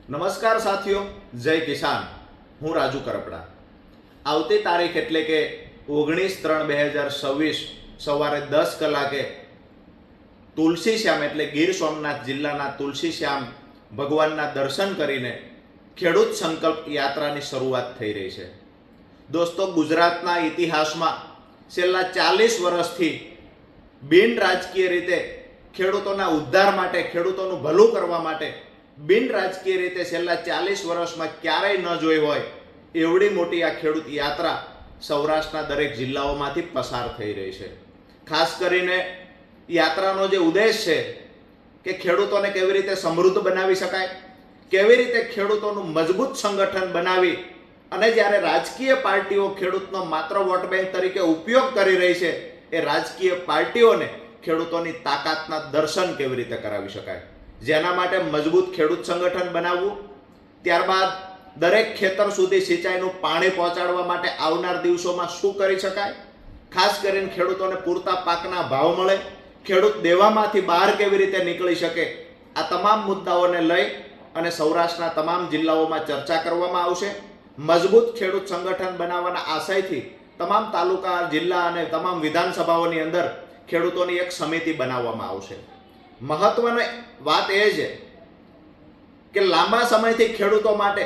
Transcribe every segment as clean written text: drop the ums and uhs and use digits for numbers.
નમસ્કાર સાથીઓ, જય કિસાન. હું રાજુ કરપડા. આવતી તારીખ એટલે કે 19/3/2026 સવારે 10 કલાકે તુલસીશ્યામ એટલે ગીર સોમનાથ જિલ્લાના તુલસીશ્યામ ભગવાનના દર્શન કરીને ખેડૂત સંકલ્પ યાત્રાની શરૂઆત થઈ રહી છે. દોસ્તો, ગુજરાતના ઇતિહાસમાં છેલ્લા 40 વર્ષથી બિન રાજકીય રીતે ખેડૂતોના ઉદ્ધાર માટે, ખેડૂતોનું ભલું કરવા માટે બિન રાજકીય રીતે છેલ્લા 40 વર્ષમાં ક્યારેય ન જોઈ હોય એવડી મોટી આ ખેડૂત યાત્રા સૌરાષ્ટ્રના દરેક જિલ્લાઓમાંથી પસાર થઈ રહી છે. ખાસ કરીને યાત્રાનો જે ઉદ્દેશ છે કે ખેડૂતોને કેવી રીતે સમૃદ્ધ બનાવી શકાય, કેવી રીતે ખેડૂતોનું મજબૂત સંગઠન બનાવી અને જ્યારે રાજકીય પાર્ટીઓ ખેડૂતનો માત્ર વોટ બેંક તરીકે ઉપયોગ કરી રહી છે, એ રાજકીય પાર્ટીઓને ખેડૂતોની તાકાતના દર્શન કેવી રીતે કરાવી શકાય, જેના માટે મજબૂત ખેડૂત સંગઠન બનાવવું, ત્યારબાદ દરેક ખેતર સુધી સિંચાઈનું પાણી પહોંચાડવા માટે આવનાર દિવસોમાં શું કરી શકાય, ખાસ કરીને ખેડૂતોને પૂરતા પાકના ભાવ મળે, ખેડૂત દેવામાંથી બહાર કેવી રીતે નીકળી શકે, આ તમામ મુદ્દાઓને લઈ અને સૌરાષ્ટ્રના તમામ જિલ્લાઓમાં ચર્ચા કરવામાં આવશે. મજબૂત ખેડૂત સંગઠન બનાવવાના આશયથી તમામ તાલુકા, જિલ્લા અને તમામ વિધાનસભાઓની અંદર ખેડૂતોની એક સમિતિ બનાવવામાં આવશે. મહત્વની વાત એ છે કે લાંબા સમયથી ખેડૂતો માટે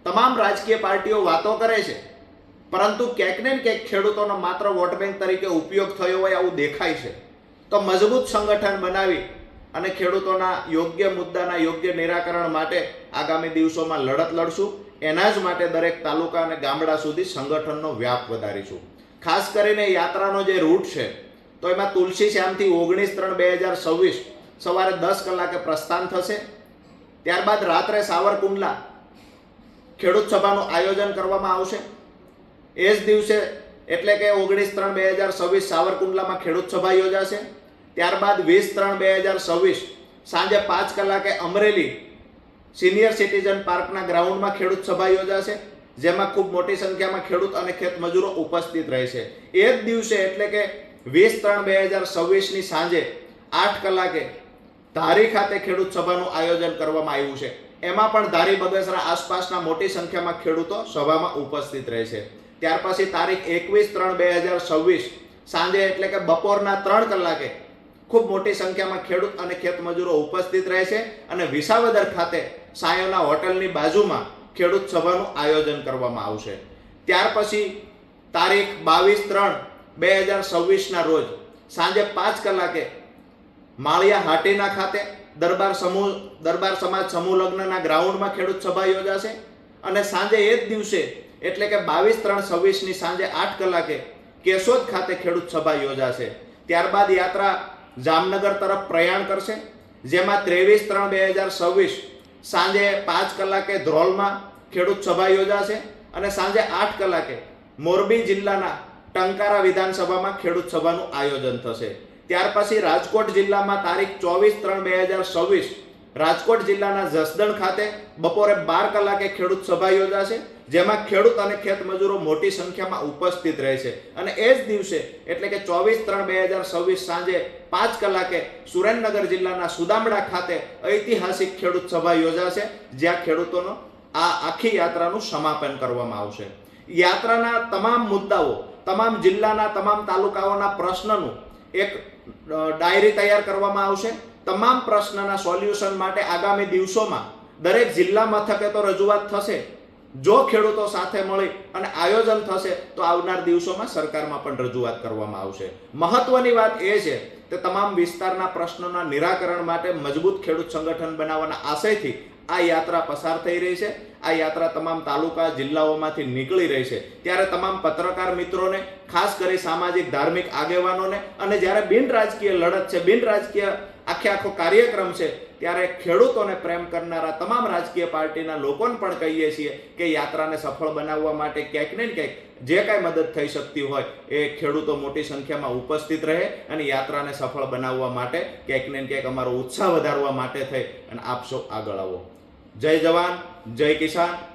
તમામ રાજકીય પાર્ટીઓ વાતો કરે છે, પરંતુ ક્યાંક ને ક્યાંક ખેડૂતોનો માત્ર વોટ બેંક તરીકે ઉપયોગ થયો હોય આવું દેખાય છે. તો મજબૂત સંગઠન બનાવી અને ખેડૂતોના યોગ્ય મુદ્દાના યોગ્ય નિરાકરણ માટે આગામી દિવસોમાં લડત લડશું. એના જ માટે દરેક તાલુકા અને ગામડા સુધી સંગઠનનો વ્યાપ વધારીશું. ખાસ કરીને યાત્રાનો જે રૂટ છે તો એમાં તુલસીશ્યામથી 19/3/2026 સવારે 10 કલાકે પ્રસ્થાન થશે. ત્યારબાદ રાત્રે સાવરકુંડલા ખેડૂત સભાનું આયોજન કરવામાં આવશે. એ જ દિવસે એટલે કે 19/3/2026 સાવરકુંડલામાં ખેડૂત સભા યોજાશે. ત્યારબાદ 20/3/2026 સાંજે 5 કલાકે અમરેલી સિનિયર સિટીઝન પાર્કના ગ્રાઉન્ડમાં ખેડૂત સભા યોજાશે, જેમાં ખૂબ મોટી સંખ્યામાં ખેડૂત અને ખેત મજૂરો ઉપસ્થિત રહેશે. એ જ દિવસે એટલે કે 20/3/2026 સાંજે 8 કલાકે ધારી ખાતે ખેડૂત સભાનું આયોજન કરવામાં આવ્યું છે. એમાં પણ ધારી બગસરા આસપાસના મોટી સંખ્યામાં ખેડૂતો સભામાં ઉપસ્થિત રહેશે. ત્યાર પછી તારીખ 21/3/2026 સાંજે એટલે કે બપોરના 3 કલાકે ખૂબ મોટી સંખ્યામાં ખેડૂત અને ખેત મજૂરો ઉપસ્થિત રહેશે અને વિસાવદર ખાતે સાયોના હોટલની બાજુમાં ખેડૂત સભાનું આયોજન કરવામાં આવશે. ત્યાર પછી તારીખ 22/3/2026 રોજ સાંજે 5 કલાકે માળિયા હાટીના ખાતે દરબાર સમાજ સમૂહ લગ્નના ગ્રાઉન્ડમાં ખેડૂત સભા યોજાશે અને સાંજે એ જ દિવસે એટલે કે 22/3/26 સાંજે 8 કલાકે કેશોદ ખાતે ખેડૂત સભા યોજાશે. ત્યારબાદ યાત્રા જામનગર તરફ પ્રયાણ કરશે, જેમાં 23/3/2026 સાંજે 5 કલાકે ધ્રોલમાં ખેડૂત સભા યોજાશે અને સાંજે 8 કલાકે મોરબી જિલ્લાના ટંકારા વિધાનસભામાં ખેડૂત સભાનું આયોજન થશે. ત્યાર પછી રાજકોટ જિલ્લામાં તારીખ 24/3/2026 રાજકોટ જિલ્લાના જસદણ ખાતે બપોરે 12 કલાકે ખેડૂત સભા યોજાશે, જેમાં ખેડૂત અને ખેત મજૂરો મોટી સંખ્યામાં ઉપસ્થિત રહેશે. અને એ જ દિવસે એટલે કે 24/3/2026 સાંજે 5 કલાકે સુરેન્દ્રનગર જિલ્લાના સુદામડા ખાતે ઐતિહાસિક ખેડૂત સભા યોજાશે, જ્યાં ખેડૂતોનો આ આખી યાત્રાનું સમાપન કરવામાં આવશે. યાત્રાના તમામ મુદ્દાઓ, તમામ જિલ્લાના તમામ તાલુકાઓના પ્રશ્નનું એક ડાયરી તૈયાર કરવામાં આવશે. તમામ પ્રશ્નના સોલ્યુશન માટે આગામી દિવસોમાં દરેક જિલ્લા મથકે તો રજૂઆત થશે. જો ખેડૂતો સાથે મળી અને આયોજન થશે તો આવનાર દિવસોમાં સરકારમાં પણ રજૂઆત કરવામાં આવશે. મહત્વની વાત એ છે કે તમામ વિસ્તારના પ્રશ્નોના નિરાકરણ માટે મજબૂત ખેડૂત સંગઠન બનાવવાના આશયથી આ યાત્રા પસાર થઈ રહી છે. આ યાત્રા તમામ તાલુકા, જિલ્લાઓમાંથી નીકળી રહી છે. ત્યારે તમામ પત્રકાર મિત્રોને, ખાસ કરી સામાજિક ધાર્મિક આગેવાનોને અને જ્યારે બિન રાજકીય લડત છે, બિન રાજકીય આખો કાર્યક્રમ છે, ત્યારે ખેડૂતોને પ્રેમ કરનારા તમામ રાજકીય પાર્ટીના લોકોને પણ કહીએ છીએ કે યાત્રાને સફળ બનાવવા માટે ક્યાંક ને ક્યાંક જે કાંઈ મદદ થઈ શકતી હોય એ ખેડૂતો મોટી સંખ્યામાં ઉપસ્થિત રહે અને યાત્રાને સફળ બનાવવા માટે ક્યાંક ને ક્યાંક અમારો ઉત્સાહ વધારવા માટે થઈ અને આપ સૌ આગળ આવો. જય જવાન, જય કિસાન.